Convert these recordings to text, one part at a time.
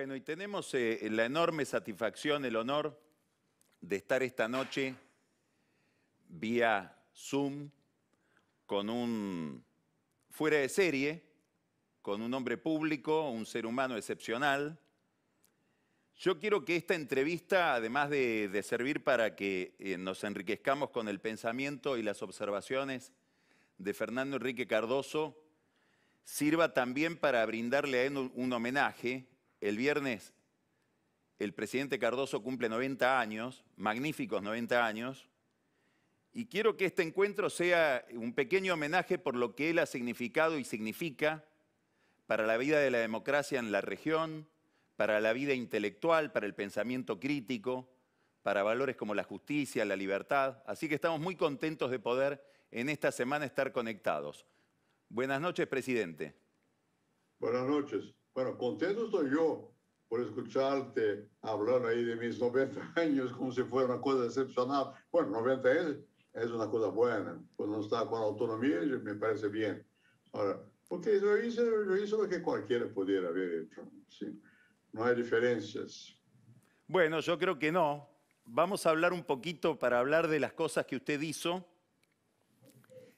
Bueno, y tenemos la enorme satisfacción, el honor de estar esta noche vía Zoom con un fuera de serie, con un hombre público, un ser humano excepcional. Yo quiero que esta entrevista, además de servir para que nos enriquezcamos con el pensamiento y las observaciones de Fernando Henrique Cardoso, sirva también para brindarle a él un homenaje. El viernes el presidente Cardoso cumple 90 años, magníficos 90 años, y quiero que este encuentro sea un pequeño homenaje por lo que él ha significado y significa para la vida de la democracia en la región, para la vida intelectual, para el pensamiento crítico, para valores como la justicia, la libertad. Así que estamos muy contentos de poder en esta semana estar conectados. Buenas noches, presidente. Buenas noches. Bueno, contento estoy yo por escucharte hablando ahí de mis 90 años como si fuera una cosa excepcional. Bueno, 90 años es una cosa buena. Cuando está con autonomía me parece bien. Ahora, porque yo hice lo que cualquiera pudiera haber hecho. ¿Sí? No hay diferencias. Bueno, yo creo que no. Vamos a hablar un poquito para hablar de las cosas que usted hizo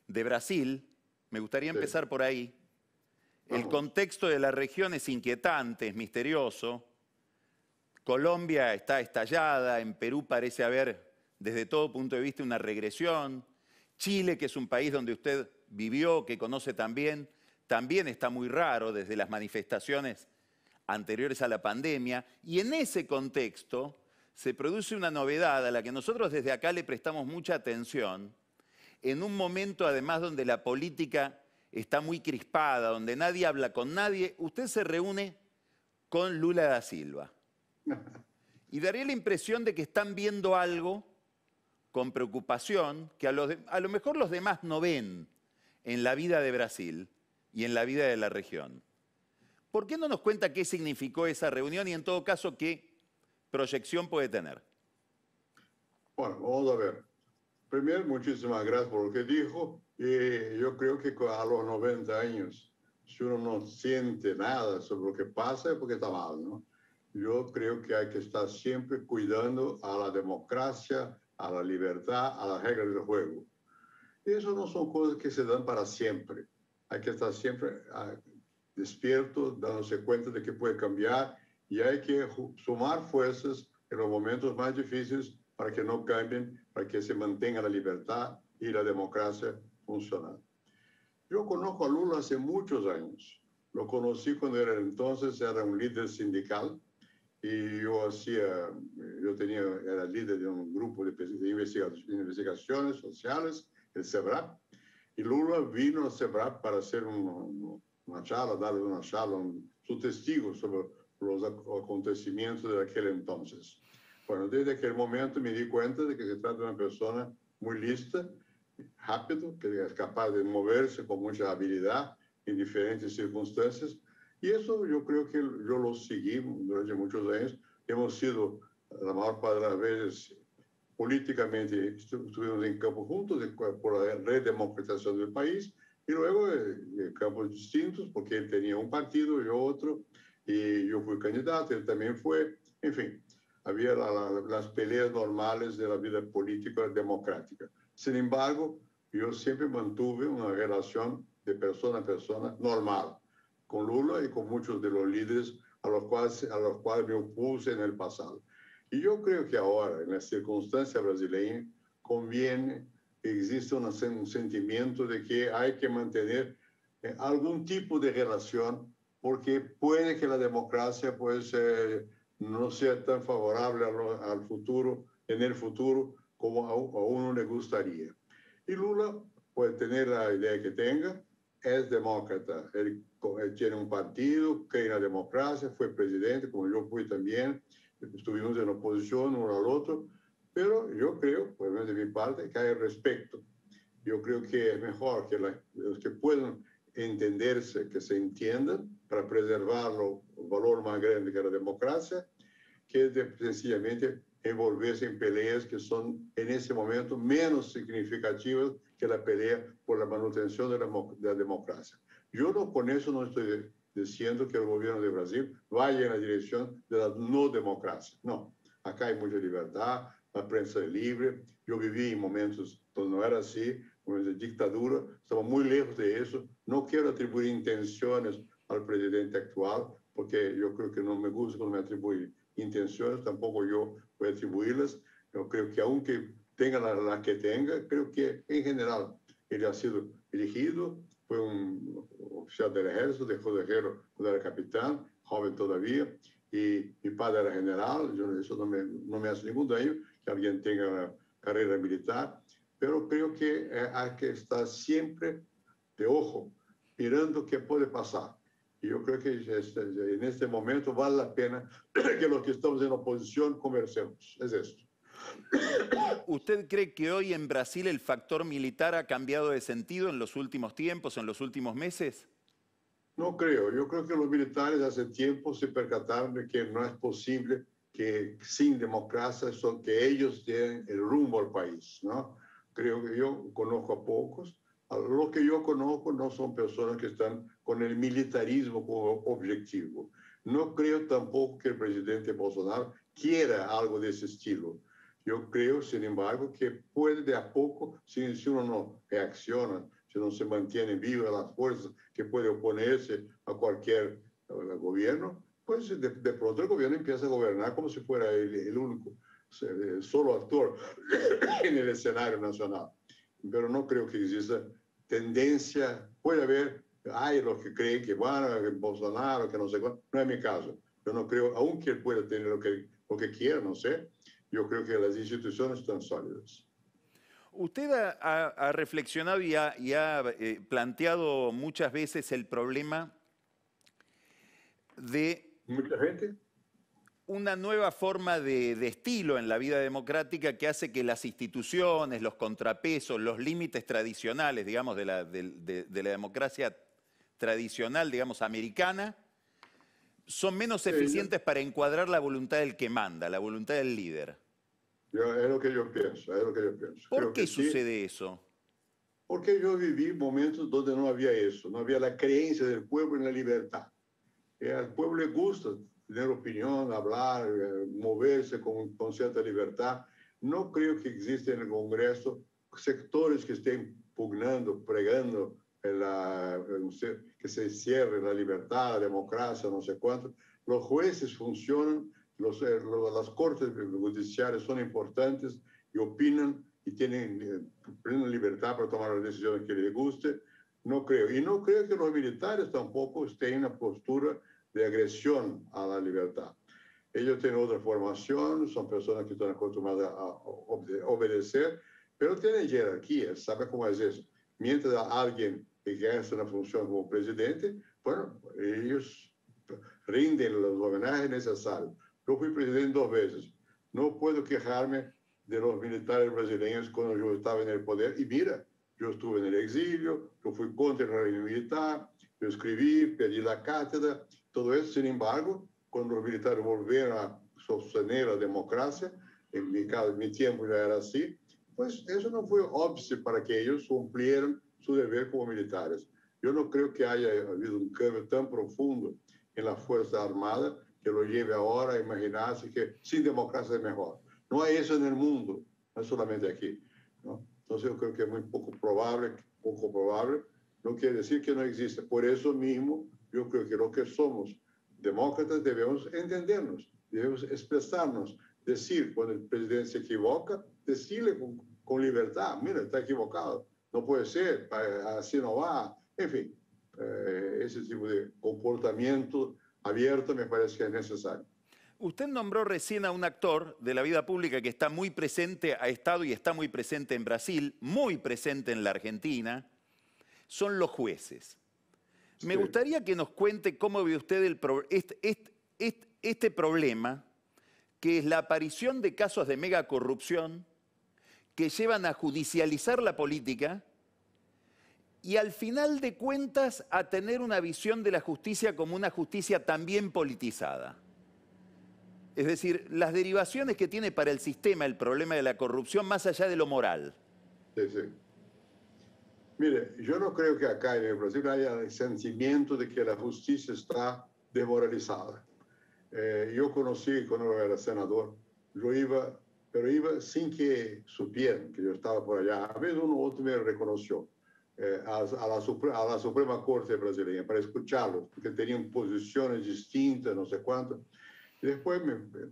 de Brasil. Me gustaría empezar por ahí. El contexto de la región es inquietante, es misterioso. Colombia está estallada, en Perú parece haber, desde todo punto de vista, una regresión. Chile, que es un país donde usted vivió, que conoce también está muy raro desde las manifestaciones anteriores a la pandemia. Y en ese contexto se produce una novedad a la que nosotros desde acá le prestamos mucha atención, en un momento además donde la política está muy crispada, donde nadie habla con nadie. Usted se reúne con Lula da Silva. Y daría la impresión de que están viendo algo con preocupación que a lo mejor los demás no ven en la vida de Brasil y en la vida de la región. ¿Por qué no nos cuenta qué significó esa reunión y en todo caso qué proyección puede tener? Bueno, vamos a ver. Primero, muchísimas gracias por lo que dijo. Y yo creo que a los 90 años, si uno no siente nada sobre lo que pasa, es porque está mal, ¿no? Yo creo que hay que estar siempre cuidando a la democracia, a la libertad, a las reglas del juego. Y eso no son cosas que se dan para siempre. Hay que estar siempre despierto, dándose cuenta de que puede cambiar y hay que sumar fuerzas en los momentos más difíciles para que no cambien, para que se mantenga la libertad y la democracia funcionando. Yo conozco a Lula hace muchos años. Lo conocí cuando era un líder sindical y era líder de un grupo de investigaciones sociales, el SEBRAP, y Lula vino a SEBRAP para hacer una charla, darle una charla, su testigo sobre los acontecimientos de aquel entonces. Bueno, desde aquel momento me di cuenta de que se trata de una persona muy lista, rápido, que es capaz de moverse con mucha habilidad en diferentes circunstancias. Y eso yo creo que yo lo seguí durante muchos años. Hemos sido, la mayor parte de las veces, políticamente, estuvimos en campo juntos por la redemocratización del país, y luego en campos distintos, porque él tenía un partido, yo otro, y yo fui candidato, él también fue, en fin. Había las peleas normales de la vida política democrática. Sin embargo, yo siempre mantuve una relación de persona a persona normal con Lula y con muchos de los líderes a los cuales me opuse en el pasado. Y yo creo que ahora, en la circunstancia brasileña, conviene que exista un sentimiento de que hay que mantener algún tipo de relación, porque puede que la democracia no sea tan favorable al futuro, en el futuro, como a uno le gustaría. Y Lula puede tener la idea que tenga, es demócrata. Él tiene un partido, cree en la democracia, fue presidente, como yo fui también. Estuvimos en oposición uno al otro, pero yo creo, por lo menos de mi parte, que hay respeto. Yo creo que es mejor que los que puedan entenderse, que se entiendan, para preservar el valor más grande que es la democracia, que sencillamente envolverse en peleas que son en ese momento menos significativas que la pelea por la manutención de la democracia. Yo no, con eso no estoy diciendo que el gobierno de Brasil vaya en la dirección de la no democracia. No, acá hay mucha libertad, la prensa es libre. Yo viví en momentos donde no era así, momentos de dictadura, estamos muy lejos de eso. No quiero atribuir intenciones al presidente actual, porque yo creo que no me gusta cuando me atribuyen intenciones, tampoco yo voy a atribuirlas. Yo creo que aunque tenga la que tenga, creo que en general ele ha sido elegido, foi oficial del ejército, dejó de guerra cuando era capitán, joven todavía, y mi padre era general, eso no me hace ningún daño que alguien tenga una carrera militar, pero creo que hay que estar siempre de ojo, mirando qué puede pasar. Y yo creo que en este momento vale la pena que los que estamos en la oposición conversemos. Es esto. ¿Usted cree que hoy en Brasil el factor militar ha cambiado de sentido en los últimos tiempos, en los últimos meses? No creo. Yo creo que los militares hace tiempo se percataron de que no es posible que sin democracia que ellos den el rumbo al país, ¿no? Creo que yo conozco a pocos. A los que yo conozco no son personas que están con el militarismo como objetivo. No creo tampoco que el presidente Bolsonaro quiera algo de ese estilo. Yo creo, sin embargo, que puede de a poco, si uno no reacciona, si no se mantienen vivas las fuerzas que pueden oponerse a cualquier gobierno, pues de pronto el gobierno empieza a gobernar como si fuera el único, solo actor en el escenario nacional. Pero no creo que exista tendencia, puede haber, hay los que creen que, bueno, Bolsonaro, que no sé cuánto, no es mi caso. Yo no creo, aunque él pueda tener lo que quiera, no sé, yo creo que las instituciones están sólidas. Usted ha reflexionado y ha planteado muchas veces el problema de Mucha gente. una nueva forma de estilo en la vida democrática que hace que las instituciones, los contrapesos, los límites tradicionales, digamos, de la democracia tradicional, digamos, americana, son menos eficientes para encuadrar la voluntad del que manda, la voluntad del líder. Es lo que yo pienso, es lo que yo pienso. ¿Por qué sucede eso? Porque yo viví momentos donde no había eso, no había la creencia del pueblo en la libertad. Al pueblo le gusta tener opinión, hablar, moverse con cierta libertad. No creo que exista en el Congreso sectores que estén pugnando, pregando que se cierre la libertad, la democracia, no sé cuánto. Los jueces funcionan, las cortes judiciales son importantes y opinan y tienen plena libertad para tomar las decisiones que les guste. No creo. Y no creo que los militares tampoco estén en una postura de agresión a la libertad. Ellos tienen otra formación, son personas que están acostumbradas a obedecer, pero tienen jerarquía, ¿sabe cómo es eso? Mientras alguien ejerce una función como presidente, bueno, ellos rinden los homenajes necesarios. Yo fui presidente 2 veces. No puedo quejarme de los militares brasileños cuando yo estaba en el poder. Y mira, yo estuve en el exilio, yo fui contra el régimen militar, yo escribí, pedí la cátedra, todo eso. Sin embargo, cuando los militares volvieron a sostener la democracia, en mi caso, en mi tiempo ya era así, pues eso no fue óbice para que ellos cumplieran su deber como militares. Yo no creo que haya habido un cambio tan profundo en la Fuerza Armada que lo lleve ahora a imaginarse que sin democracia es mejor. No hay eso en el mundo, no es solamente aquí, ¿no? Entonces yo creo que es muy poco probable, no quiere decir que no existe. Por eso mismo yo creo que los que somos demócratas debemos entendernos, debemos expresarnos, decir cuando el presidente se equivoca, decirle con libertad, mira, está equivocado, no puede ser, así no va, en fin, ese tipo de comportamiento abierto me parece que es necesario. Usted nombró recién a un actor de la vida pública que está muy presente, ha estado y está muy presente en Brasil, muy presente en la Argentina, son los jueces. Sí. Me gustaría que nos cuente cómo ve usted este problema, que es la aparición de casos de megacorrupción que llevan a judicializar la política y al final de cuentas a tener una visión de la justicia como una justicia también politizada. Es decir, las derivaciones que tiene para el sistema el problema de la corrupción más allá de lo moral. Sí, sí. Mire, yo no creo que acá en el Brasil haya el sentimiento de que la justicia está desmoralizada. Yo conocí cuando yo era senador, yo iba, pero iba sin que supieran que yo estaba por allá. A veces uno u otro me reconoció a la Suprema Corte brasileña para escucharlos, porque tenían posiciones distintas, no sé cuánto. Y después,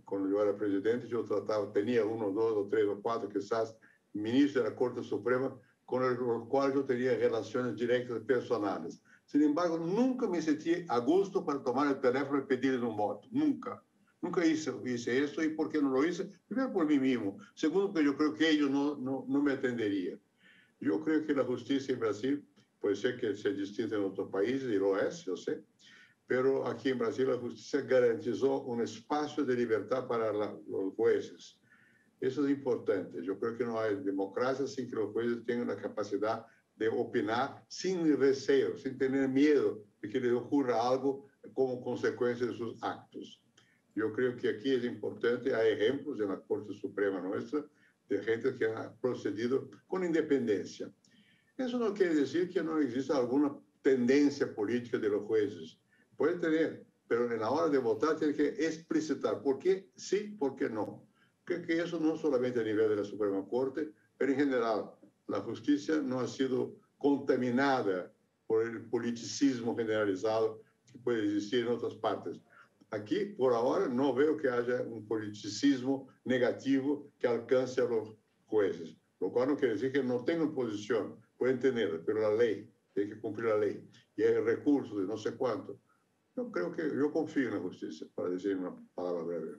cuando yo era presidente, yo trataba, tenía uno, dos, o tres, o cuatro, quizás, ministros de la Corte Suprema, con los cuales yo tenía relaciones directas personales. Sin embargo, nunca me sentí a gusto para tomar el teléfono y pedirles un voto. Nunca. Nunca hice eso. ¿Y por qué no lo hice? Primero, por mí mismo. Segundo, que yo creo que ellos no me atenderían. Yo creo que la justicia en Brasil puede ser que sea distinta en otros países, y lo es, yo sé. Pero aquí en Brasil la justicia garantizó un espacio de libertad para los jueces. Eso es importante. Yo creo que no hay democracia sin que los jueces tengan la capacidad de opinar sin recelo, sin tener miedo de que les ocurra algo como consecuencia de sus actos. Yo creo que aquí es importante, hay ejemplos en la Corte Suprema nuestra de gente que ha procedido con independencia. Eso no quiere decir que no exista alguna tendencia política de los jueces. Puede tener, pero en la hora de votar tiene que explicitar por qué sí, por qué no. Creo que eso no solamente a nivel de la Suprema Corte, pero en general la justicia no ha sido contaminada por el politicismo generalizado que puede existir en otras partes. Aquí, por ahora, no veo que haya un politicismo negativo que alcance a los jueces, lo cual no quiere decir que no tengan posición, pueden tenerla, pero la ley, hay que cumplir la ley, y hay recursos de no sé cuánto. Yo confío en la justicia, para decir una palabra breve.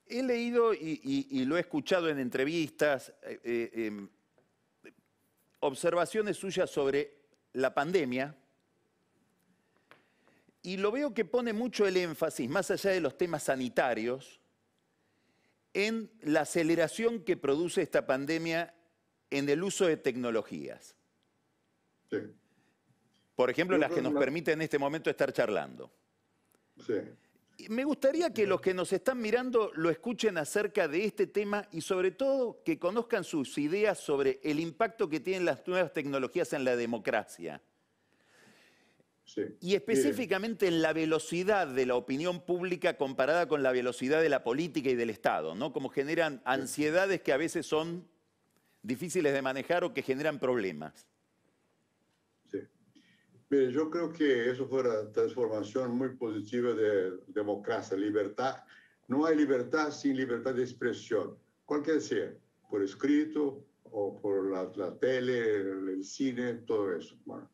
He leído y lo he escuchado en entrevistas, observaciones suyas sobre la pandemia, y lo veo que pone mucho el énfasis, más allá de los temas sanitarios, en la aceleración que produce esta pandemia en el uso de tecnologías. Sí. Por ejemplo, las que nos permiten en este momento estar charlando. Sí. Me gustaría que los que nos están mirando lo escuchen acerca de este tema y sobre todo que conozcan sus ideas sobre el impacto que tienen las nuevas tecnologías en la democracia. Sí. Y específicamente en la velocidad de la opinión pública comparada con la velocidad de la política y del Estado, ¿no? Como generan ansiedades que a veces son difíciles de manejar o que generan problemas. Sí. Mire, yo creo que eso fue una transformación muy positiva de democracia, libertad. No hay libertad sin libertad de expresión, cualquier sea, por escrito o por la tele, el cine, todo eso. Bueno,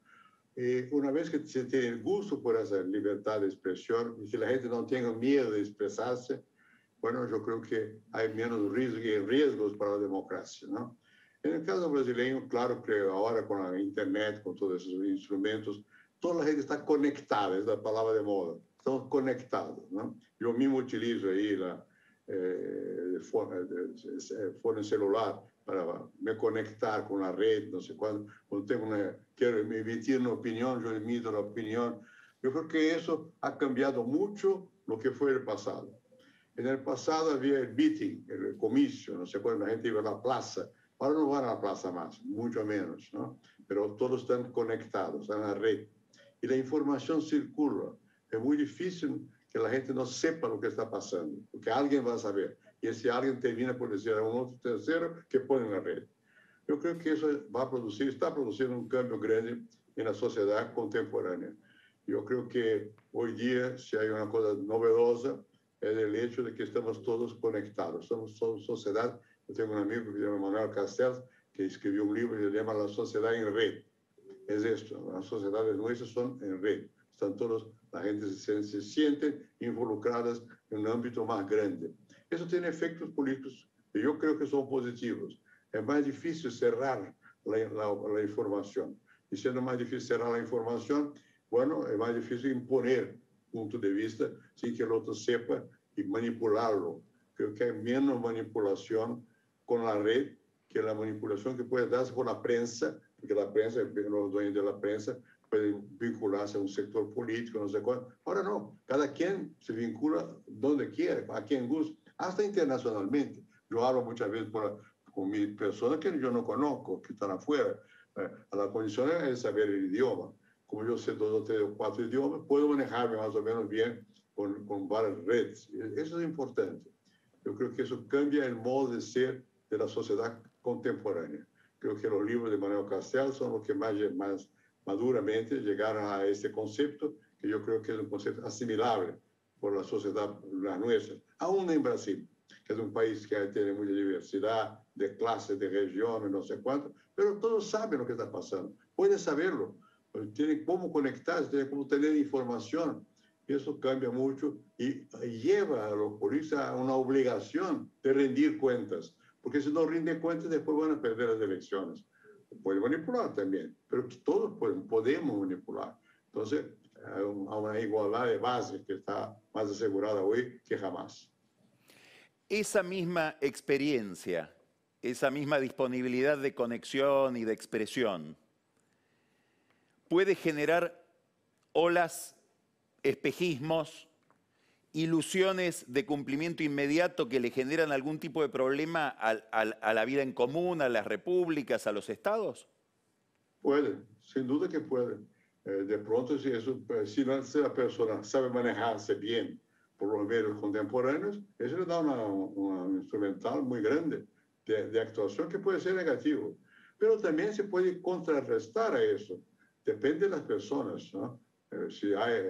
una vez que se tiene el gusto por esa libertad de expresión y que la gente no tenga miedo de expresarse, bueno, yo creo que hay menos riesgos para la democracia, ¿no? En el caso brasileño, claro que ahora con la internet, con todos esos instrumentos, toda la gente está conectada, es la palabra de moda. Estamos conectados, ¿no? Yo mismo utilizo ahí el fono celular para me conectar con la red, no sé cuándo quiero emitir una opinión, yo emito la opinión. Yo creo que eso ha cambiado mucho lo que fue el pasado. En el pasado había el meeting, el comicio, no sé cuándo la gente iba a la plaza. Ahora no van a la plaza más, mucho menos, ¿no? Pero todos están conectados, están en la red. Y la información circula. Es muy difícil que la gente no sepa lo que está pasando, porque alguien va a saber. Y ese alguien termina por decir a un otro tercero que pone en la red. Yo creo que eso va a producir, está produciendo un cambio grande en la sociedad contemporánea. Yo creo que hoy día, si hay una cosa novedosa, es el hecho de que estamos todos conectados. Somos sociedad. Yo tengo un amigo que se llama Manuel Castells, que escribió un libro que se llama La Sociedad en Red. Es esto, las sociedades nuestras son en red. Están todos, la gente se siente involucradas en un ámbito más grande. Eso tiene efectos políticos que yo creo que son positivos. Es más difícil cerrar la información. Y siendo más difícil cerrar la información, bueno, es más difícil imponer punto de vista sin que el otro sepa y manipularlo. Creo que hay menos manipulación con la red que la manipulación que puede darse por la prensa, porque la prensa, los dueños de la prensa pueden vincularse a un sector político, no sé cuál. Ahora no, cada quien se vincula donde quiere, a quien guste, hasta internacionalmente. Yo hablo muchas veces con mis personas que yo no conozco, que están afuera. A la condición es saber el idioma. Como yo sé 2 o 3 o 4 idiomas, puedo manejarme más o menos bien con varias redes. Eso es importante. Yo creo que eso cambia el modo de ser de la sociedad contemporánea. Creo que los libros de Manuel Castells son los que más maduramente llegaron a este concepto, que yo creo que es un concepto asimilable por la sociedad la nuestra, aún en Brasil, que es un país que tiene mucha diversidad de clases, de regiones, no sé cuánto, pero todos saben lo que está pasando. Pueden saberlo, tienen cómo conectarse, tienen cómo tener información. Eso cambia mucho y lleva a los políticos a una obligación de rendir cuentas, porque si no rinden cuentas después van a perder las elecciones. Pueden manipular también, pero todos podemos manipular. Entonces, hay una igualdad de base que está más asegurada hoy que jamás. Esa misma experiencia, esa misma disponibilidad de conexión y de expresión, puede generar olas, espejismos, ilusiones de cumplimiento inmediato que le generan algún tipo de problema a la vida en común, a las repúblicas, a los estados? Pueden, sin duda que pueden. De pronto, si la persona sabe manejarse bien por los medios contemporáneos, eso le da una instrumental muy grande de actuación que puede ser negativo. Pero también se puede contrarrestar a eso. Depende de las personas, ¿no? Si hay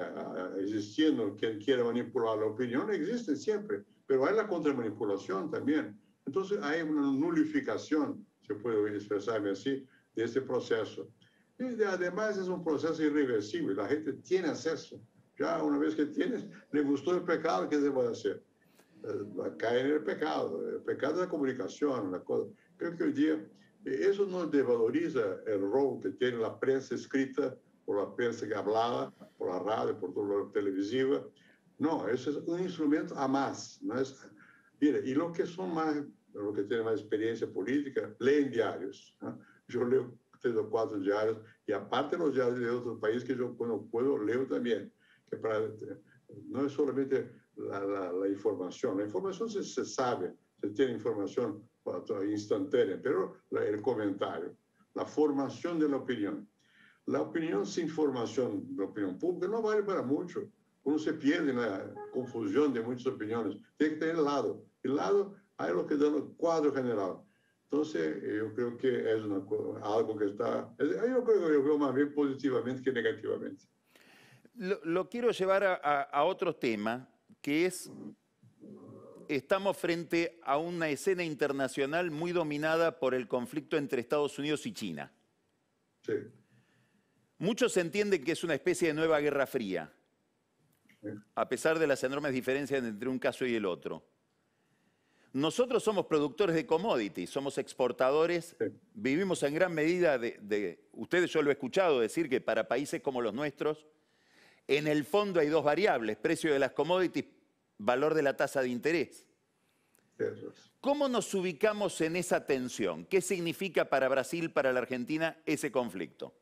existiendo quien quiera manipular la opinión, existe siempre, pero hay la contramanipulación también. Entonces hay una nulificación, se puede expresarme así, de este proceso. Y además es un proceso irreversible, la gente tiene acceso. Ya una vez que tienes, le gustó el pecado, ¿qué se puede hacer? Cae en el pecado de la comunicación. La cosa. Creo que hoy día eso no desvaloriza el rol que tiene la prensa escrita, por la prensa hablada, por la radio, por toda la televisiva. No, eso es un instrumento a más. No es, mire, y los que son más, los que tienen más experiencia política, leen diarios. ¿No? Yo leo 3 o 4 diarios, y aparte los diarios de otros países que yo cuando puedo leo también. Que no es solamente la información. La información se sabe, se tiene información instantánea, pero el comentario, la formación de la opinión. La opinión sin formación de la opinión pública no vale para mucho. Uno se pierde en la confusión de muchas opiniones. Tiene que tener lado. El lado hay lo que dan el cuadro general. Entonces, yo creo que es algo que está... Yo creo que yo veo más bien positivamente que negativamente. Lo quiero llevar a otro tema, que es, estamos frente a una escena internacional muy dominada por el conflicto entre Estados Unidos y China. Sí. Muchos entienden que es una especie de nueva Guerra Fría, a pesar de las enormes diferencias entre un caso y el otro. Nosotros somos productores de commodities, somos exportadores, Sí. Vivimos en gran medida ustedes, yo lo he escuchado decir que para países como los nuestros, en el fondo hay 2 variables, precio de las commodities, valor de la tasa de interés. Eso es. ¿Cómo nos ubicamos en esa tensión? ¿Qué significa para Brasil, para la Argentina, ese conflicto?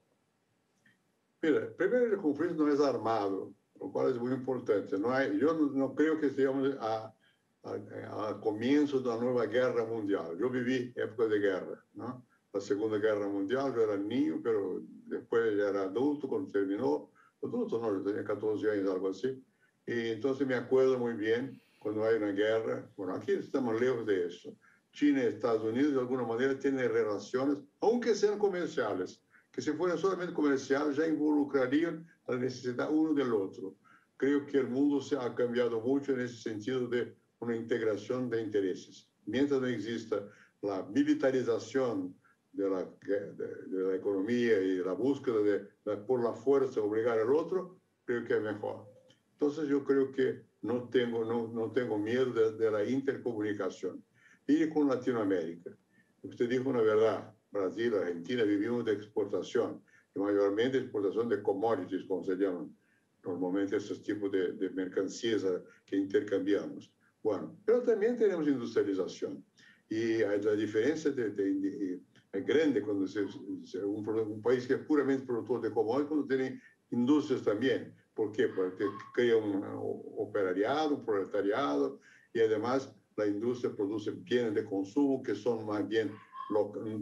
Mira, primero el conflicto no es armado, lo cual es muy importante. Yo no creo que estemos a comienzo de una nueva guerra mundial. Yo viví época de guerra, ¿no? La Segunda Guerra Mundial, yo era niño, pero después ya era adulto cuando terminó. Adulto no, yo tenía 14 años, algo así. Y entonces me acuerdo muy bien cuando hay una guerra. Bueno, aquí estamos lejos de eso. China y Estados Unidos de alguna manera tienen relaciones, aunque sean comerciales, que si fueran solamente comerciales ya involucrarían la necesidad uno del otro. Creo que el mundo se ha cambiado mucho en ese sentido de una integración de intereses. Mientras no exista la militarización de la economía y la búsqueda por la fuerza obligar al otro, creo que es mejor. Entonces yo creo que no tengo miedo de la intercomunicación. Y con Latinoamérica. Usted dijo una verdad. Brasil, Argentina vivimos de exportación, y mayormente exportación de commodities, como se llaman normalmente esos tipos de mercancías que intercambiamos. Bueno, pero también tenemos industrialización. Y la diferencia es grande cuando un país que es puramente productor de commodities, cuando tiene industrias también. ¿Por qué? Porque crea un operariado, un proletariado, y además la industria produce bienes de consumo que son más bien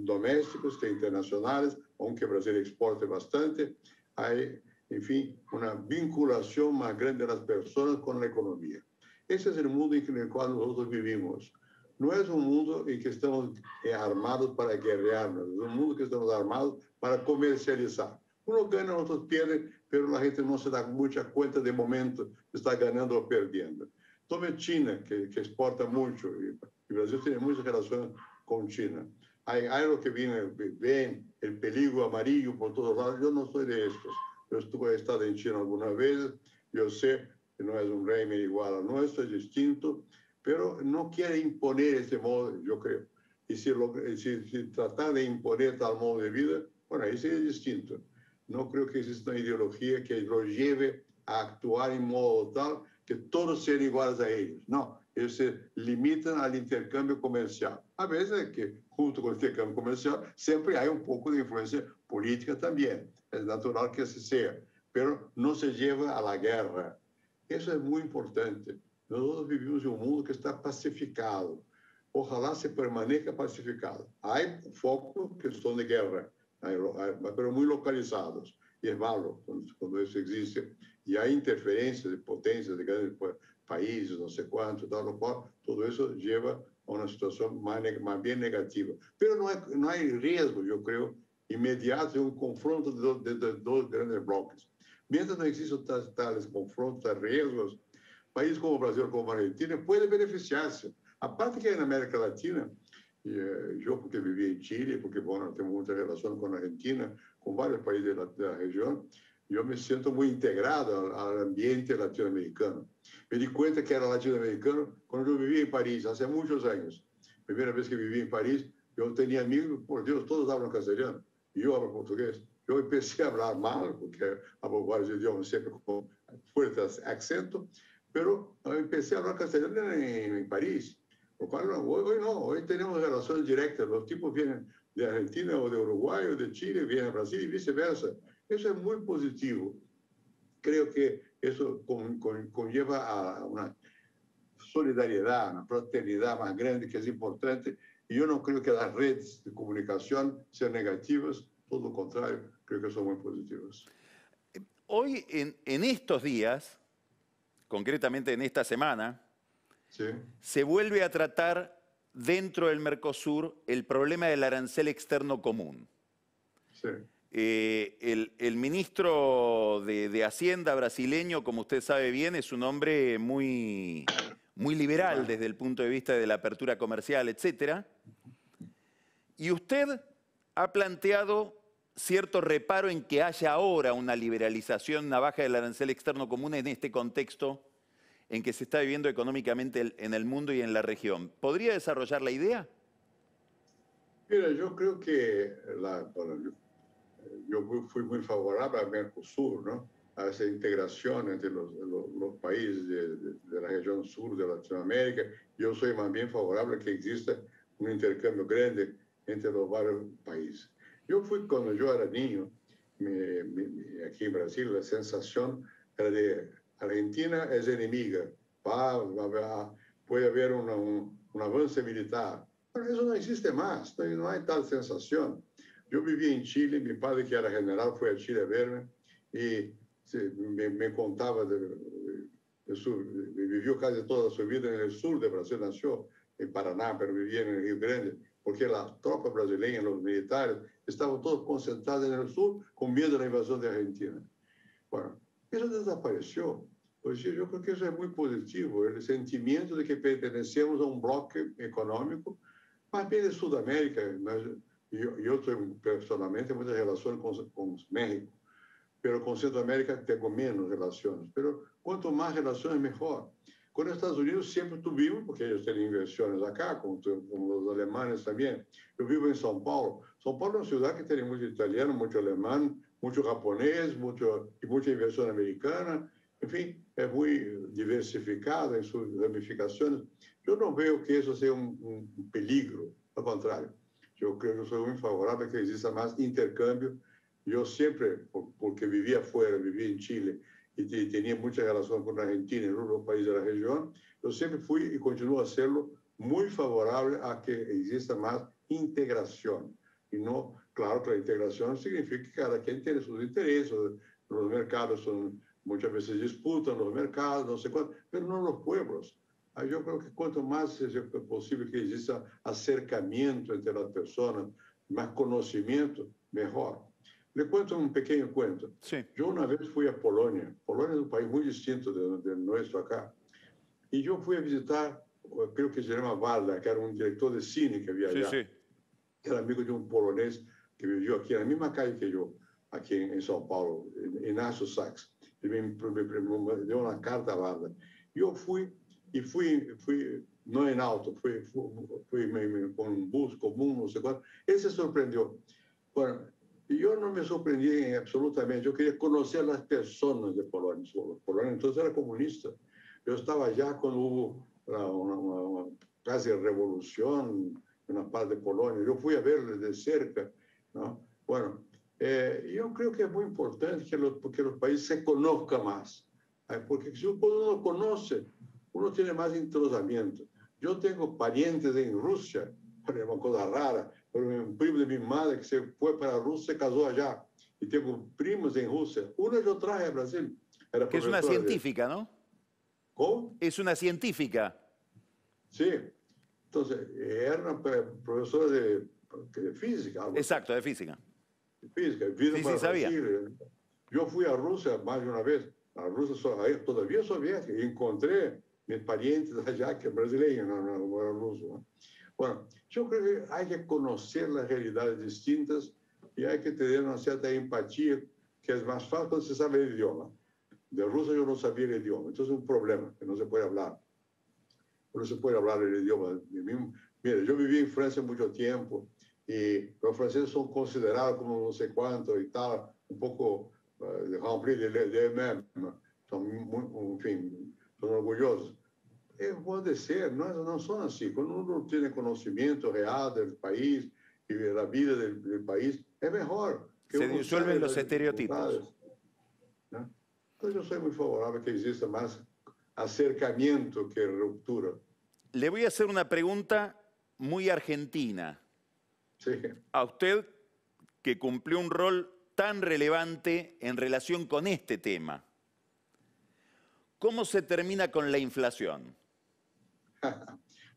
domésticos que internacionales, aunque Brasil exporte bastante. Hay, en fin, una vinculación más grande de las personas con la economía. Ese es el mundo en el cual nosotros vivimos. No es un mundo en que estamos armados para guerrearnos, es un mundo que estamos armados para comercializar. Uno gana, otros pierden, pero la gente no se da mucha cuenta de momento si está ganando o perdiendo. Tome China, que exporta mucho, y Brasil tiene muchas relaciones con China. Hay algo que ven el peligro amarillo por todos lados. Yo no soy de estos. Yo he estado en China algunas veces, yo sé que no es un régimen igual al nuestro, es distinto, pero no quiere imponer ese modo, yo creo. Y si tratar de imponer tal modo de vida, bueno, ahí sería distinto. No creo que exista una ideología que lo lleve a actuar en modo tal que todos sean iguales a ellos. No, ellos se limitan al intercambio comercial. A veces que junto con el intercambio comercial siempre hay un poco de influencia política también. Es natural que así sea, pero no se lleva a la guerra. Eso es muy importante. Nosotros vivimos en un mundo que está pacificado. Ojalá se permanezca pacificado. Hay focos que son de guerra, pero muy localizados. Y es malo cuando eso existe. Y hay interferencias de potencias de grandes países, no sé cuánto, tal o cual. Todo eso lleva a una situación más bien negativa. Pero no hay riesgo, yo creo, inmediato de un confronto de dos grandes bloques. Mientras no existan tales confrontos, riesgos, países como Brasil, como Argentina, pueden beneficiarse. Aparte que en América Latina, yo porque viví en Chile, porque bueno, tengo mucha relación con Argentina, con varios países de la región, yo me siento muy integrado al ambiente latinoamericano. Me di cuenta que era latinoamericano cuando yo vivía en París, hace muchos años. Primera vez que viví en París, yo tenía amigos, por Dios, todos hablan castellano, y yo hablo portugués. Yo empecé a hablar mal, porque hablo varios idiomas siempre con fuerte acento, pero empecé a hablar castellano en París. Lo cual hoy no, hoy tenemos relaciones directas. Los tipos vienen de Argentina o de Uruguay o de Chile, vienen a Brasil y viceversa. Eso es muy positivo. Creo que eso conlleva a una solidaridad, una fraternidad más grande que es importante. Y yo no creo que las redes de comunicación sean negativas, todo lo contrario, creo que son muy positivas. Hoy, en estos días, concretamente en esta semana, Sí. se vuelve a tratar dentro del Mercosur el problema del arancel externo común. Sí. El ministro de Hacienda brasileño, como usted sabe bien, es un hombre muy liberal desde el punto de vista de la apertura comercial, etc. Y usted ha planteado cierto reparo en que haya ahora una liberalización, una baja del arancel externo común en este contexto en que se está viviendo económicamente en el mundo y en la región. ¿Podría desarrollar la idea? Mira, yo creo que yo fui muy favorable al Mercosur, ¿no? A esa integración entre los países de la región sur de Latinoamérica. Yo soy más bien favorable a que exista un intercambio grande entre los varios países. Cuando yo era niño, aquí en Brasil, la sensación era de Argentina es enemiga, puede haber un avance militar. Pero eso no existe más, no hay tal sensación. Yo viví en Chile, mi padre, que era general, fue a Chile a verme y me contaba vivió casi toda su vida en el sur de Brasil, nació en Paraná, pero vivía en el Río Grande, porque las tropas brasileñas, los militares, estaban todos concentrados en el sur con miedo a la invasión de Argentina. Bueno, eso desapareció. Pues yo creo que eso es muy positivo, el sentimiento de que pertenecemos a un bloque económico, más bien de Sudamérica. Yo tengo personalmente muchas relaciones con México, pero con Centroamérica tengo menos relaciones. Pero cuanto más relaciones, mejor. Con Estados Unidos siempre tuvimos, porque ellos tienen inversiones acá, como los alemanes también. Yo vivo en São Paulo. São Paulo es una ciudad que tiene mucho italiano, mucho alemán, mucho japonés, y mucha inversión americana. En fin, es muy diversificada en sus ramificaciones. Yo no veo que eso sea un peligro, al contrario. Yo creo que soy muy favorable a que exista más intercambio. Yo siempre, porque vivía afuera, viví en Chile y tenía mucha relación con Argentina y otros países de la región, yo siempre fui y continúo a serlo muy favorable a que exista más integración. Y no, claro que la integración significa que cada quien tiene sus intereses, los mercados muchas veces disputan los mercados, no sé cuánto, pero no los pueblos. Yo creo que cuanto más es posible que exista acercamiento entre las personas, más conocimiento, mejor. Le cuento un pequeño cuento. Sí. Yo una vez fui a Polonia. Polonia es un país muy distinto del nuestro acá. Y yo fui a visitar, creo que se llama Wanda, que era un director de cine que había allá. Sí. Era amigo de un polonés que vivió aquí en la misma calle que yo, aquí en São Paulo, Inácio Sachs. Y me dio una carta a Wanda. Yo fui no en auto, fui con un bus común, no sé cuánto. Él se sorprendió. Bueno, yo no me sorprendí absolutamente. Yo quería conocer a las personas de Polonia. Polonia entonces era comunista. Yo estaba allá cuando hubo una casi revolución en una parte de Polonia. Yo fui a verles de cerca, ¿no? Bueno, yo creo que es muy importante que los países se conozcan más. Porque si uno no conoce, uno tiene más entrosamiento. Yo tengo parientes en Rusia, es una cosa rara, pero un primo de mi madre que se fue para Rusia se casó allá. Y tengo primos en Rusia. Uno yo traje a Brasil. Era Que es una científica, ¿no? ¿Cómo? Es una científica. Sí. Entonces, era una profesora de física. Algo Exacto, de física. De física. Vino para sabía. Brasil. Yo fui a Rusia más de una vez. A Rusia todavía soviética. Y encontré mis parientes allá, que brasileños, no eran rusos, ¿no? Bueno, yo creo que hay que conocer las realidades distintas y hay que tener una cierta empatía, que es más fácil cuando se sabe el idioma. De ruso yo no sabía el idioma, entonces es un problema, que no se puede hablar. No se puede hablar el idioma. Mira, yo viví en Francia mucho tiempo y los franceses son considerados como no sé cuánto y tal, un poco remplis de eux-mêmes, son en fin, son orgullosos. Puede ser, no son así. Cuando uno tiene conocimiento real del país y de la vida del país, es mejor. Que Se uno disuelven sabe los las estereotipos. dificultades, ¿no? Entonces yo soy muy favorable que exista más acercamiento que ruptura. Le voy a hacer una pregunta muy argentina. Sí. A usted que cumplió un rol tan relevante en relación con este tema. ¿Cómo se termina con la inflación?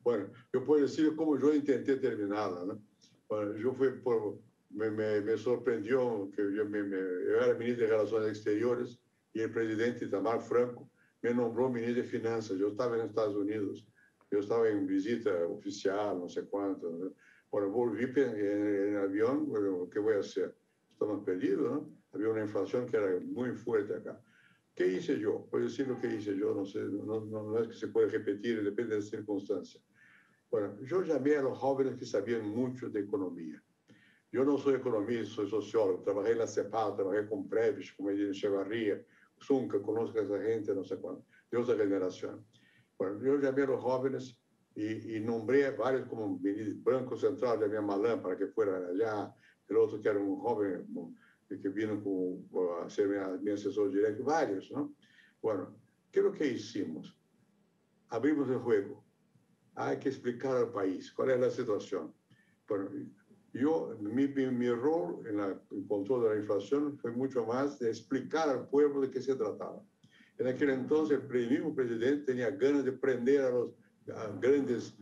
Bueno, yo puedo decir cómo yo intenté terminarla, ¿no? Bueno, me sorprendió que yo era ministro de Relaciones Exteriores y el presidente Itamar Franco me nombró ministro de Finanzas. Yo estaba en Estados Unidos, yo estaba en visita oficial, no sé cuánto, ¿no? Bueno, volví en el avión, bueno, ¿qué voy a hacer? Estamos perdidos, ¿no? Había una inflación que era muy fuerte acá. ¿Qué hice yo? Puedo decir lo que hice yo, no sé, no es que se puede repetir, depende de las circunstancias. Bueno, yo llamé a los jóvenes que sabían mucho de economía. Yo no soy economista, soy sociólogo, trabajé en la CEPAL, trabajé con Previs, con Medina Echevarría, Zunca, conozco a esa gente, no sé cuánto, de otra generación. Bueno, yo llamé a los jóvenes y nombré a varios como Banco Central, llamé a Malan para que fuera allá, el otro que era un joven que vino a ser mi asesor directo, varios, ¿no? Bueno, ¿qué es lo que hicimos? Abrimos el juego. Hay que explicar al país cuál es la situación. Bueno, mi rol en el control de la inflación fue mucho más de explicar al pueblo de qué se trataba. En aquel entonces, el mismo presidente tenía ganas de prender a grandes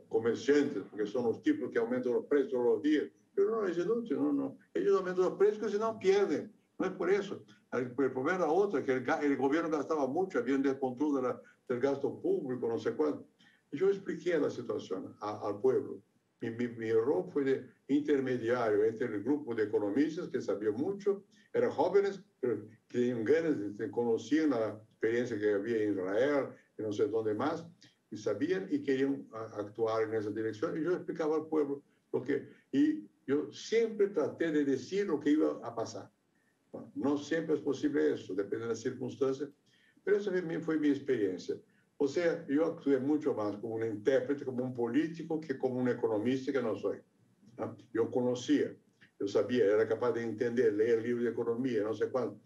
comerciantes, porque son los tipos que aumentan los precios todos los días. Pero no, es inútil, no. Ellos aumentan los precios porque si no pierden. No es por eso. El problema era otro, que el gobierno gastaba mucho, había un descontrol del gasto público, no sé cuánto. Y yo expliqué la situación al pueblo. Mi rol fue de intermediario entre el grupo de economistas que sabían mucho, eran jóvenes, pero que tenían ganas, conocían la experiencia que había en Israel y no sé dónde más, y sabían y querían actuar en esa dirección. Y yo explicaba al pueblo y yo siempre traté de decir lo que iba a pasar. Bueno, no siempre es posible eso, depende de las circunstancias, pero esa fue mi experiencia. O sea, yo actué mucho más como un intérprete, como un político, que como un economista que no soy. ¿No? Yo conocía, yo sabía, era capaz de entender, leer libros de economía, no sé cuánto.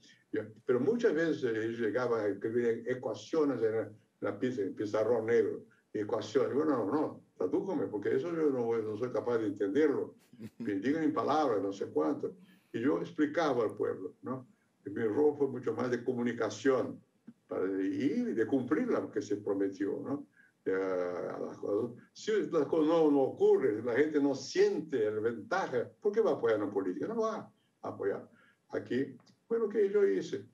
Pero muchas veces yo llegaba a escribir ecuaciones en el pizarrón negro, ecuaciones. Yo no, tradújame, porque eso yo no soy capaz de entenderlo. Me digan en palabras, no sé cuánto. Y yo explicaba al pueblo, ¿no? Y mi rol fue mucho más de comunicación y de cumplir lo que se prometió, ¿no? Si las cosas no ocurren, la gente no siente la ventaja, ¿por qué va a apoyar una política? No va a apoyar. Aquí fue lo que yo hice.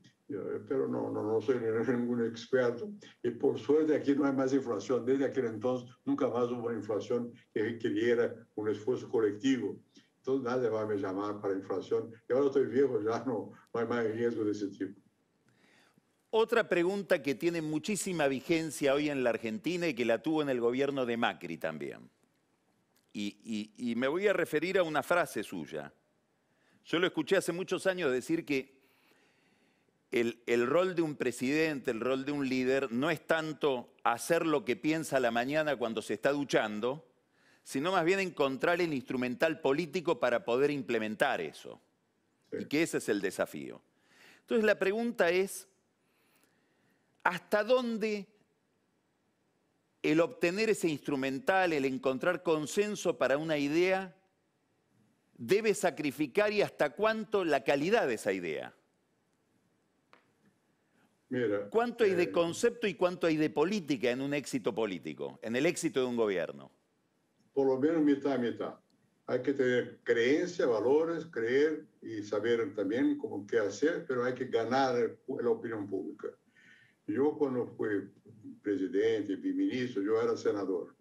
Pero no soy ningún experto y por suerte aquí no hay más inflación. Desde aquel entonces nunca más hubo una inflación que requiriera un esfuerzo colectivo. Entonces nadie va a me llamar para inflación y ahora estoy viejo, ya no hay más riesgo de ese tipo. Otra pregunta que tiene muchísima vigencia hoy en la Argentina y que la tuvo en el gobierno de Macri también. Y me voy a referir a una frase suya. Yo lo escuché hace muchos años decir que el rol de un presidente, el rol de un líder, no es tanto hacer lo que piensa a la mañana cuando se está duchando, sino más bien encontrar el instrumental político para poder implementar eso. Sí. Y que ese es el desafío. Entonces la pregunta es, ¿hasta dónde el obtener ese instrumental, el encontrar consenso para una idea, debe sacrificar y hasta cuánto la calidad de esa idea? Mira, ¿cuánto hay de concepto y cuánto hay de política en un éxito político, en el éxito de un gobierno? Por lo menos mitad a mitad. Hay que tener creencia, valores, creer y saber también cómo qué hacer, pero hay que ganar la opinión pública. Yo cuando fui presidente y ministro, yo era senador.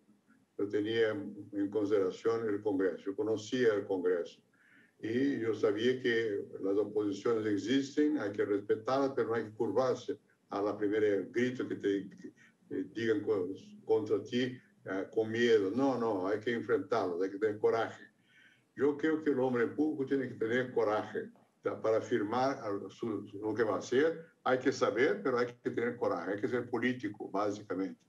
Yo tenía en consideración el Congreso, yo conocía el Congreso. Y yo sabía que las oposiciones existen, hay que respetarlas, pero no hay que curvarse a la primera grito que te digan contra ti con miedo. No, hay que enfrentarlos, hay que tener coraje. Yo creo que el hombre público tiene que tener coraje para afirmar lo que va a hacer. Hay que saber, pero hay que tener coraje, hay que ser político, básicamente.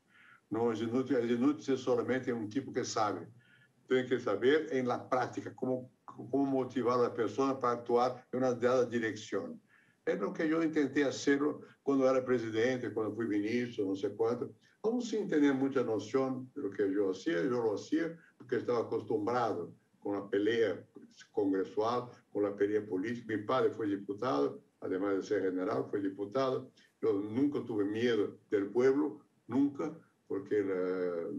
No es inútil ser solamente un tipo que sabe. Tem que saber en la práctica como motivar a la persona para actuar en una dada dirección. Es lo que yo intenté hacerlo cuando era presidente, cuando fui ministro, no sé cuánto, aún sin tener mucha noción de lo que yo lo hacía porque estaba acostumbrado con la pelea congresual, con la pelea política. Mi padre fue diputado, además de ser general, fue diputado. Yo nunca tuve miedo del pueblo, nunca, porque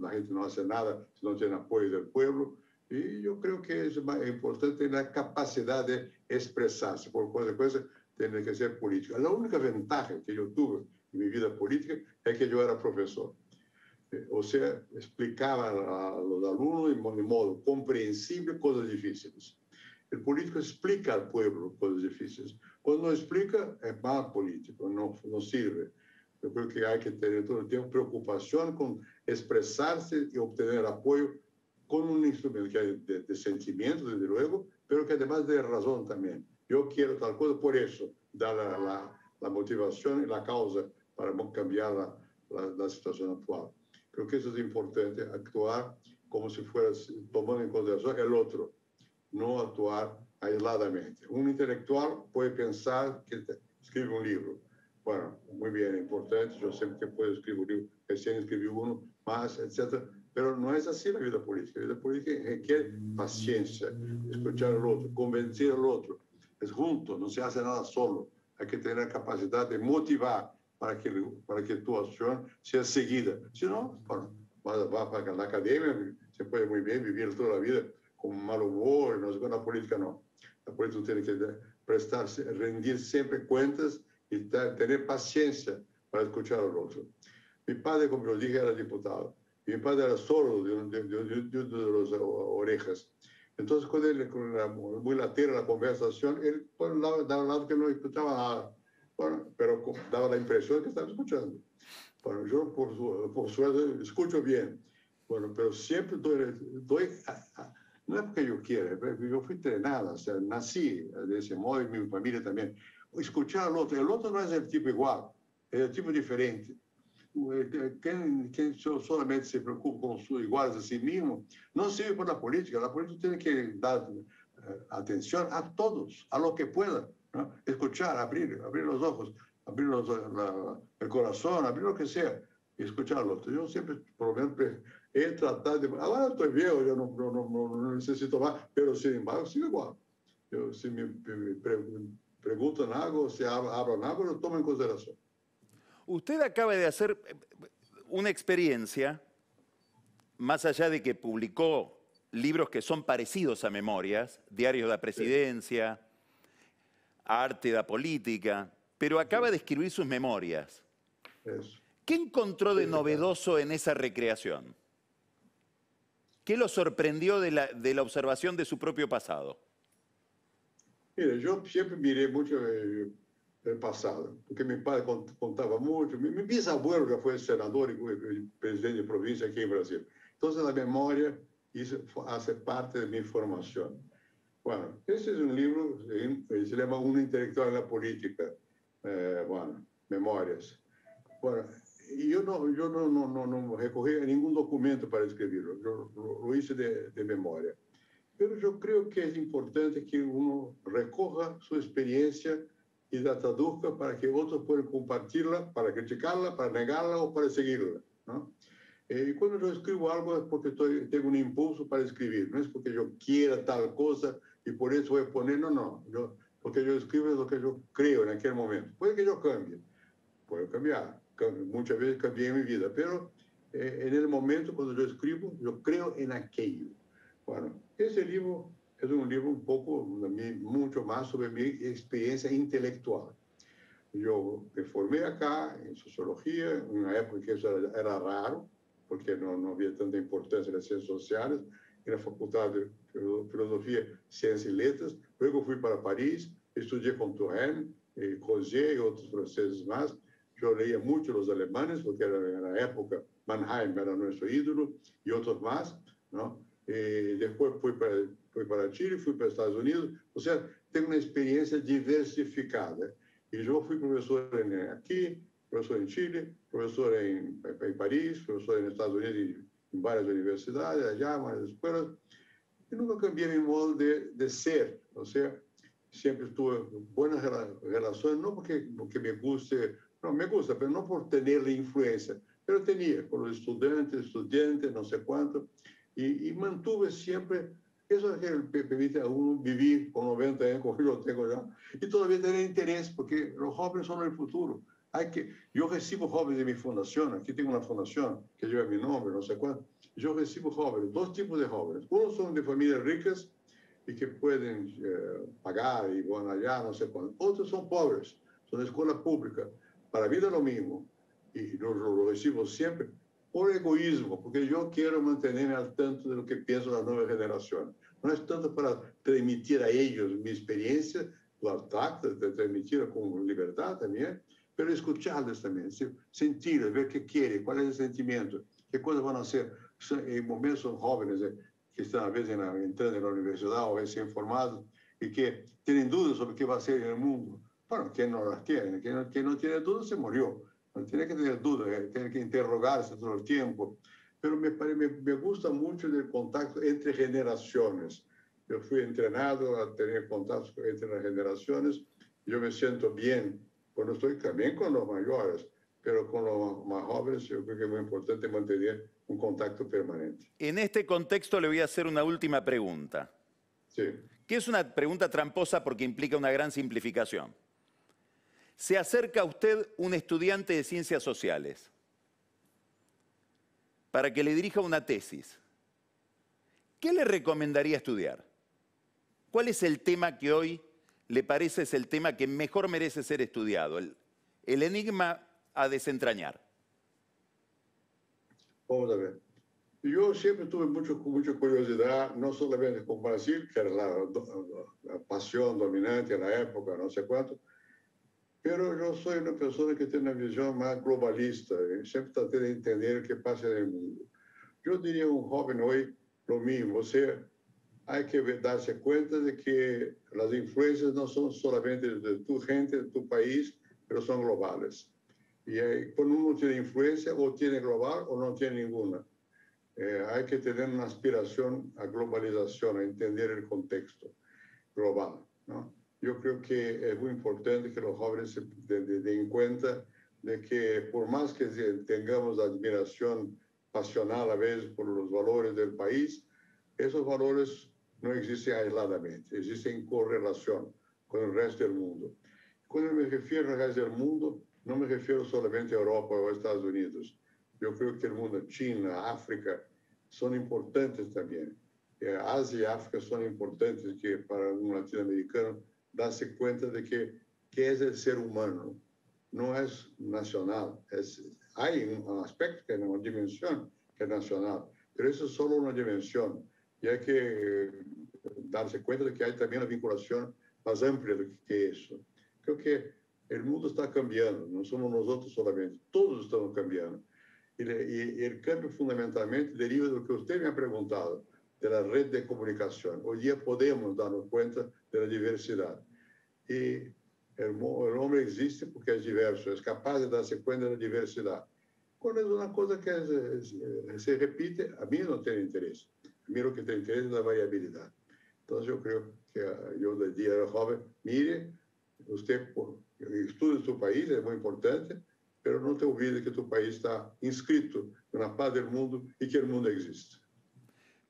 la gente no hace nada si no tiene apoyo del pueblo. Y yo creo que es más importante la capacidad de expresarse. Por consecuencia, tiene que ser político. La única ventaja que yo tuve en mi vida política es que yo era profesor. O sea, explicaba a los alumnos de modo comprensible cosas difíciles. El político explica al pueblo cosas difíciles. Cuando no explica, es mal político, no sirve. Yo creo que hay que tener todo el tiempo preocupación con expresarse y obtener apoyo con un instrumento que hay de sentimiento, desde luego, pero que además de razón también. Yo quiero tal cosa, por eso, dar la motivación y la causa para cambiar la situación actual. Creo que eso es importante, actuar como si fuera tomando en consideración el otro, no actuar aisladamente. Un intelectual puede pensar que escribe un libro. Bueno, muy bien, importante, yo siempre que puedo escribir un libro, recién escribí uno, más, etc. Pero no es así la vida política. La vida política requiere paciencia, escuchar al otro, convencer al otro. Es junto, no se hace nada solo. Hay que tener capacidad de motivar para que tu acción sea seguida. Si no, bueno, va para la academia, se puede muy bien vivir toda la vida con mal humor, no sé, la política no. La política tiene que prestarse, rendir siempre cuentas y tener paciencia para escuchar al otro. Mi padre, como lo dije, era diputado. Y mi padre era sordo de las orejas. Entonces, cuando él, era muy latera la conversación, él por un lado, daba un lado que no escuchaba nada. Bueno, pero daba la impresión de que estaba escuchando. Bueno, yo, por suerte, escucho bien. Bueno, pero siempre doy no es porque yo quiera, yo fui entrenado, o sea, nací de ese modo y mi familia también. Escuchar al otro. El otro no es el tipo igual, es el tipo diferente. Quien solamente se preocupa con sus iguales a sí mismo, no sirve para la política. La política tiene que dar atención a todos, a lo que pueda, ¿no? Escuchar, abrir los ojos, abrir el corazón, abrir lo que sea, y escuchar al otro. Yo siempre, por lo menos, é tratar de... Agora eu estou viejo, eu não necessito mais, mas, sin embargo, sigo igual. Se me perguntam algo, se abram algo, eu tomo em consideração. Usted acaba de hacer una experiencia, más allá de que publicó libros que son parecidos a memorias, Diarios da Presidencia, Arte da Política, pero acaba de escribir sus memorias. Isso. ¿Qué encontró de novedoso en esa recreación? ¿Qué lo sorprendió de la observación de su propio pasado? Mira, eu sempre mirei muito o passado, porque meu pai contava muito. Meu bisavô já foi senador e presidente de província aqui em Brasil. Então, na memória, isso faz parte da minha formação. Bueno, esse é um livro, se chama Um Intelectual na Política, Memórias. Bueno, eu não recorri a nenhum documento para escrevê-lo, eu hice de memória. Mas eu creio que é importante que uno recorra sua experiência e la traduzca para que outros possam compartilhá-la, para criticá-la, para negá-la ou para seguí-la. E quando eu escrevo algo é porque tenho um impulso para escrever, não é porque eu queira tal coisa e por isso vou poner, não. Porque eu escrevo o que eu creio naquele momento. Pode que eu cambie, pode cambiar. Muitas vezes cambiei minha vida, mas no momento, quando eu escrevo, eu creio em aquilo. Bueno, esse livro é um livro pouco, muito mais sobre a minha experiência intelectual. Eu me formei acá em Sociologia, uma época que isso era raro, porque não havia tanta importância nas ciências sociais, e na Faculdade de Filosofia, Ciências e Letras. Luego fui para Paris, estudei com Turenne, Rosier e outros franceses mais. Eu leía muito os alemães, porque na época Mannheim era nosso ídolo, e outros mais, não? E depois fui para Chile, fui para os Estados Unidos. Ou seja, tenho uma experiência diversificada. E eu fui professor aqui, professor em Chile, professor em Paris, professor nos Estados Unidos em várias universidades, allá, várias escolas. E nunca cambiei meu modo de ser. Ou seja, sempre tive boas relações, não porque me guste, não me gusta, mas não por ter influência. Mas tinha com os estudantes, não sei quanto. E mantuve sempre, isso é que permite a um viver com 90 anos, como eu tenho já, e todavia ter interesse, porque os jovens são o futuro. Eu recebo jovens de minha fundação, aqui tenho uma fundação que leva meu nome, não sei quanto, eu recebo jovens, dois tipos de jovens. Uns são de famílias ricas e que podem pagar e vão allá, não sei quanto. Outros são pobres, são de escola pública. Para a vida é o mesmo. E eu recebo sempre por egoísmo, porque eu quero manter-me al tanto do que penso das novas gerações. Não é tanto para transmitir a eles minha experiência, do tacto, de transmitir com liberdade também, mas escutar-los também, sentir, ver o que querem, qual é o sentimento, que coisas vão ser. Em momentos são jovens que estão, às vezes, entrando na universidade ou recém-formados e que têm dúvidas sobre o que vai ser no mundo. Bueno, quem não las tiene, quem não tem dúvidas se morreu. Não tem que ter dúvida, tem que interrogar-se todo o tempo. Mas me gusta muito o contato entre gerações. Eu fui treinado a ter contatos entre as gerações. Eu me sinto bem quando estou também com os maiores, mas com os mais jovens, eu creo que é muito importante manter um contato permanente. En este contexto le voy a hacer una última pregunta, Sí. que es una pregunta tramposa porque implica una gran simplificación. Se acerca a usted un estudiante de ciencias sociales para que le dirija una tesis. ¿Qué le recomendaría estudiar? ¿Cuál es el tema que hoy le parece es el tema que mejor merece ser estudiado? El enigma a desentrañar. Vamos a ver. Eu sempre tive muita curiosidade, não somente com o Brasil, que era a paixão dominante na época, não sei quanto, mas eu sou uma pessoa que tem uma visão mais globalista, sempre tratando de entender o que passa no mundo. Eu diria a um jovem hoje, lo mesmo, você há que dar-se conta de que as influências não são solamente de tu gente, de tu país, mas são globais. E aí, quando uno tem influência, ou tem global ou não tem nenhuma. Há que ter uma aspiração à globalização, a entender o contexto global, não? Eu creio que é muito importante que os jovens se deem conta de que, por mais que tenhamos admiração pasional a veces por los valores del país. Esos valores no existen aisladamente, existen en correlación con el resto del mundo. Cuando me refiero al resto del mundo, no me refiero solamente a Europa o a Estados Unidos. Yo creo que el mundo, China, África, son importantes también. Asia y África son importantes que para un latinoamericano darse cuenta de que es el ser humano, no es nacional. Hay un aspecto, que es una dimensión que es nacional, pero eso es solo una dimensión. Y hay que darse cuenta de que hay también una vinculación más amplia que eso. Creo que el mundo está cambiando, no somos nosotros solamente, todos estamos cambiando. Y el cambio fundamentalmente deriva de lo que usted me ha preguntado, de la red de comunicación. Hoy día podemos darnos cuenta de la diversidad. Y el hombre existe porque es diverso, es capaz de darse cuenta de la diversidad. Cuando es una cosa que se repite, a mí no tiene interés. A mí lo que tiene interés es la variabilidad. Entonces yo creo que yo desde día era joven, mire, usted estudia su país, es muy importante, pero no te olvides que tu país está inscrito en la paz del mundo y que el mundo existe.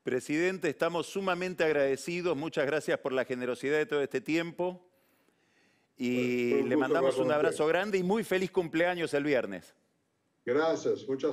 Presidente, estamos sumamente agradecidos. Muchas gracias por la generosidad de todo este tiempo. Y le mandamos un abrazo grande y muy feliz cumpleaños el viernes. Gracias, muchas